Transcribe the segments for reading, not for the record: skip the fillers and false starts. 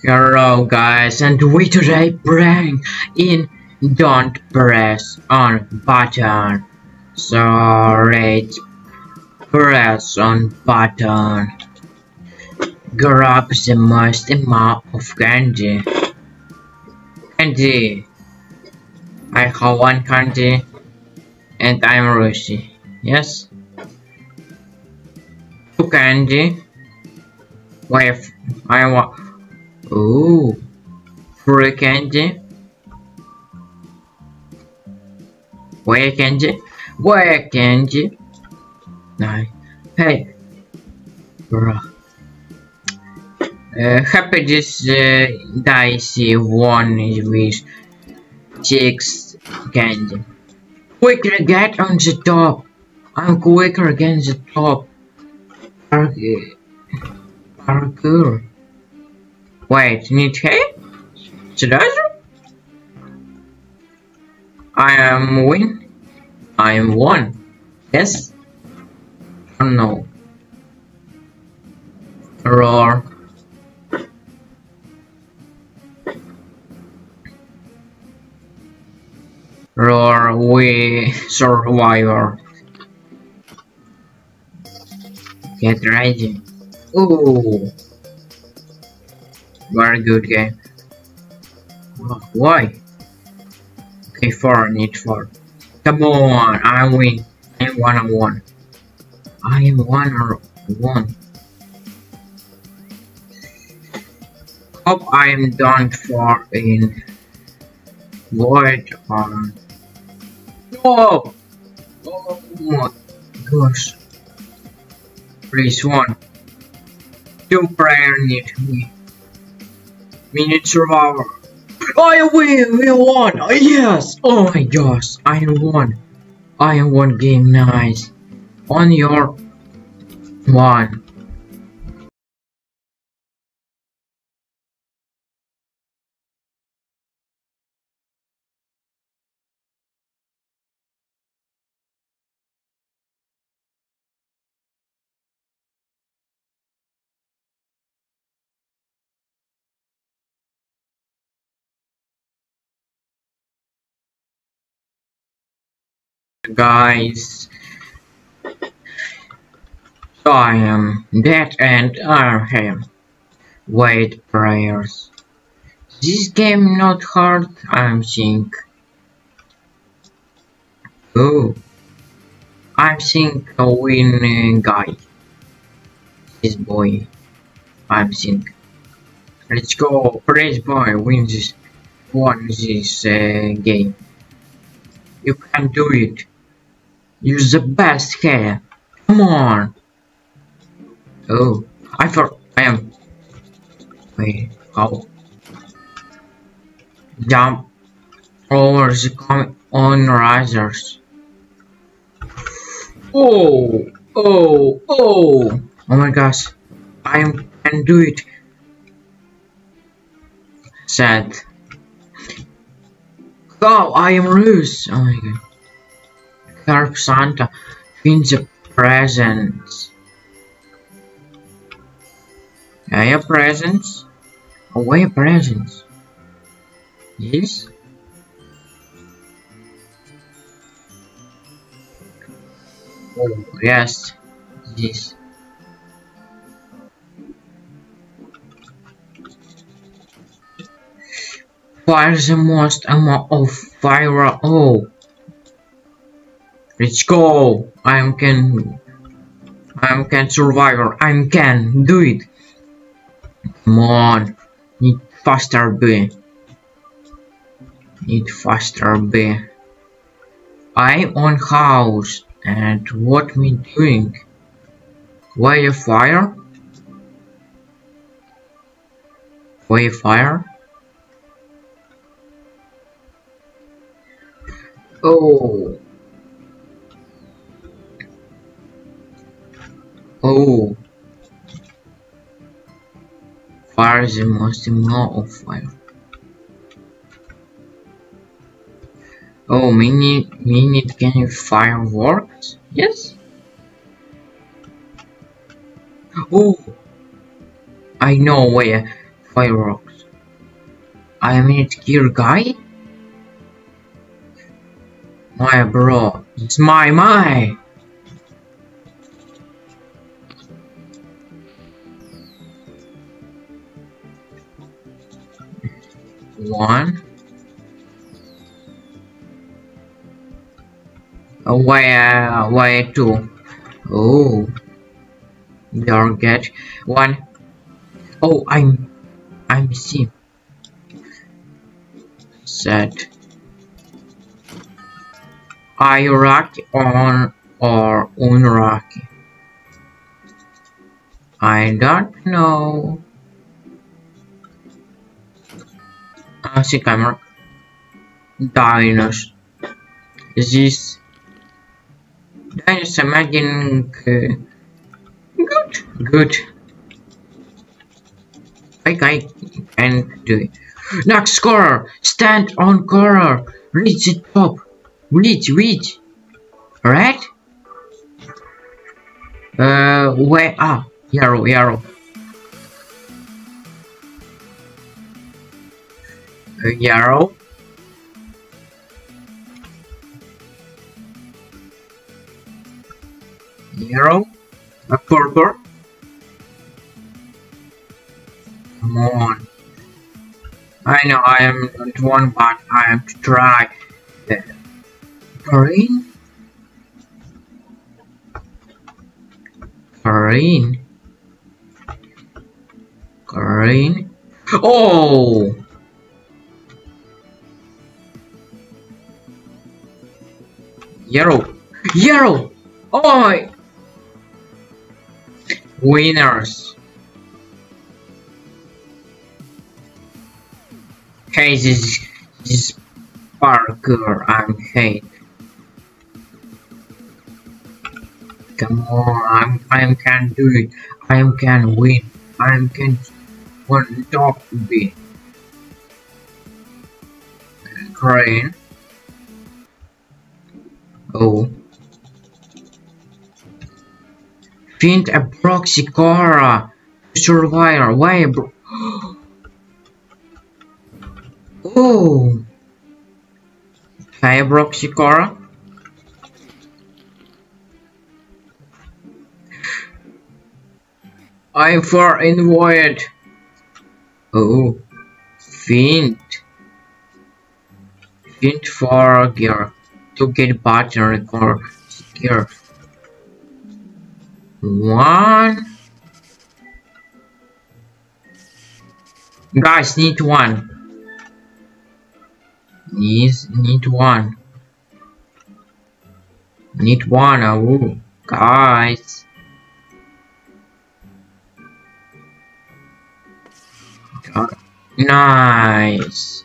Hello guys, and we today playing in Don't Press on Button. So let's press on button. Grab the most amount of candy. Candy. I have one candy and I'm Rushy. Yes? Two candy. Wait, I want. Ooh, free candy. Where candy? Where candy? Nice. Hey, bro. Happy this dicey one with 6 candy. Quickly get on the top. I'm quicker against the top. Parkour. Wait, need help? Seriously? I am win. I am one. Yes? Oh no. Roar. Roar, we survivor. Get ready. Ooh. Very good game. Why? Okay, 4, need 4. Come on, I win. I am 1-1. I am 1-1. Hope I am done for in void on. No! Oh my gosh. Please, 1. 2 player need me. Minute survivor. I win! We won! Yes! Oh my gosh! I won! I won game, nice! On your 1. Guys, so I am dead and I am wait prayers. This game not hard, I think. Oh, I think a winning guy. This boy, I think. Let's go, praise boy, win this game. You can do it. You're the best here. Come on. Oh, I thought I am. Wait, how? Jump over the on risers. Oh, oh, oh! Oh my gosh, I can do it. Sad. Oh, I am loose. Oh my god. Carp Santa finds a presents. I have presents. Away presents. Yes. Oh yes. Yes. Fire the most amount of fire. Oh. Let's go! I can survivor. I can do it. Come on, need faster B. Need faster B. I'm on house, and what me doing? Why a fire? Why a fire? Oh. Oh, fire is the most amount of fire. Oh, minute can you fireworks? Yes. Oh, I know where fireworks. I am in it gear guy? My bro, it's my. One. Why two? Oh, we are get one. Oh, I'm see. Set. Are you Rocky on or unrocky? I don't know. See camera. Dinos. This dinos imagine good. I can do it. Next scorer. Stand on corner. Reach the top. Reach. Right? Where? Ah, arrow. Arrow. Arrow. A purple. Come on. I know I am not one, but I have to try. Green. Oh! Yellow! Oh! Winners! Hey, this parkour I'm hate. Come on, I can do it. I can win. I can one top B. Crane. Oh. Find a proxy Cora. Survivor. Why bro? Oh. Hi proxy Cora. I'm far in void. Oh. Find for gear to get button record gear. One. Guys, need one. Need one. Oh, guys. Nice.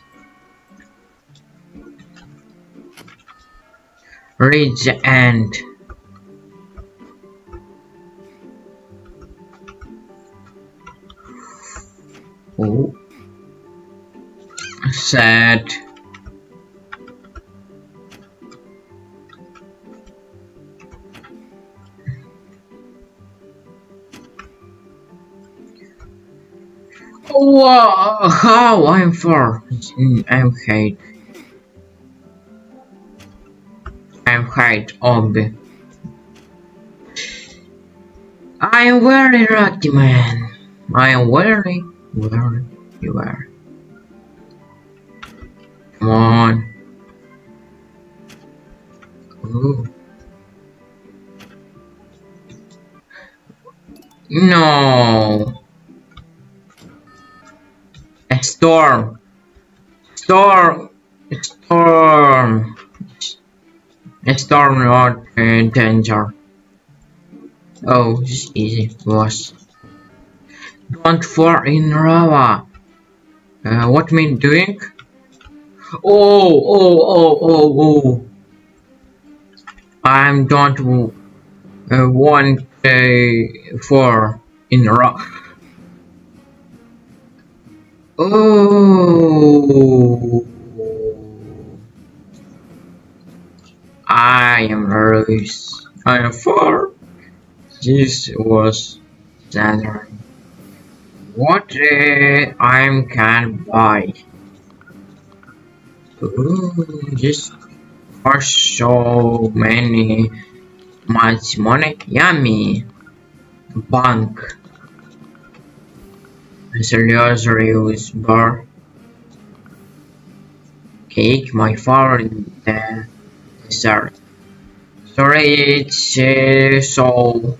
Reach the end. Oh. Set. Oh, how I'm far. I'm hate of the. I'm very lucky, man. I am very you are. Come on. Ooh. No. A storm. A storm not danger. Oh, this is easy, boss. Don't fall in lava. What mean doing? Oh. I don't want for in lava. Oh. I am nervous. I am far. This was Saturday. What I can buy? Ooh, just for so much money. Yummy. Bank. Serious bar. Cake, my favorite dessert. Sorry, it's so.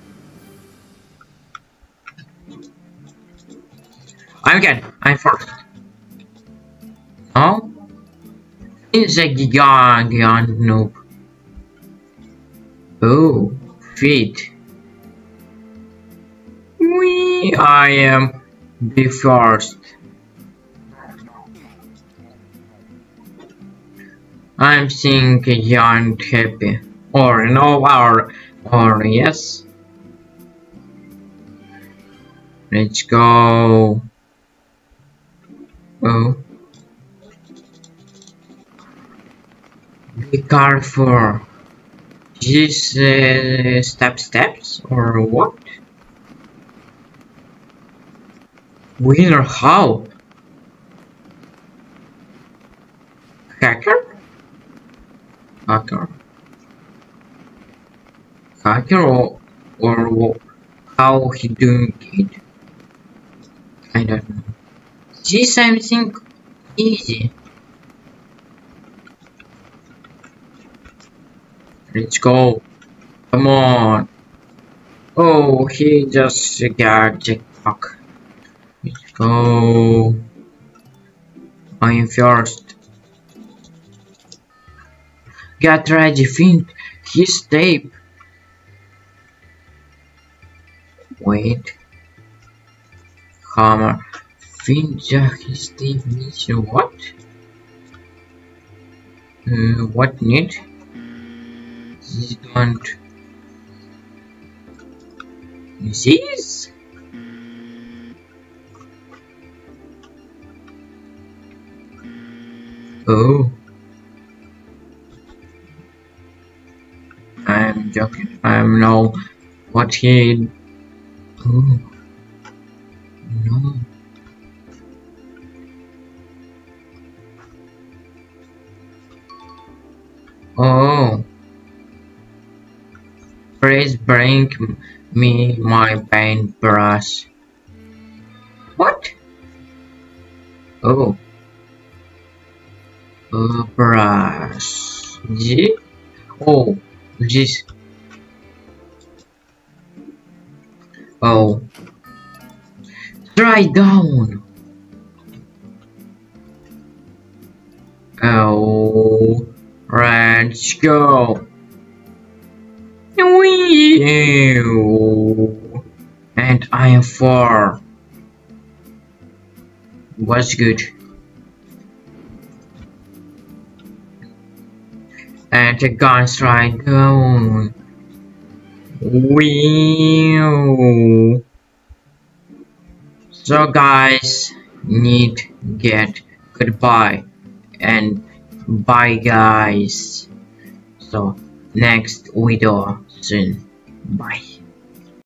I'm good. I'm first. No? It's a gigant noob. Oh, feet. I am the first. I'm seeing a giant happy. Or no, or yes. Let's go. Oh. Be careful. These steps or what? Where? How? Hacker? Hacker? Hacker or how he doing it? I don't know. See something easy. Let's go. Come on. Oh, he just got jackpot. Let's go. I am first. Get ready, Finn. His tape. Wait. Hammer. Finn Jack his tape means what? What need? This don't. This? Oh. I'm joking. I'm no. What he? Oh. No. Oh. Please bring me my paintbrush. What? Oh. Brush. G? Oh. This. Oh. Try down. Oh. Let's go. And I am 4. Was good. And the guns right down. So guys, need get goodbye and bye guys. So next video soon. Bye.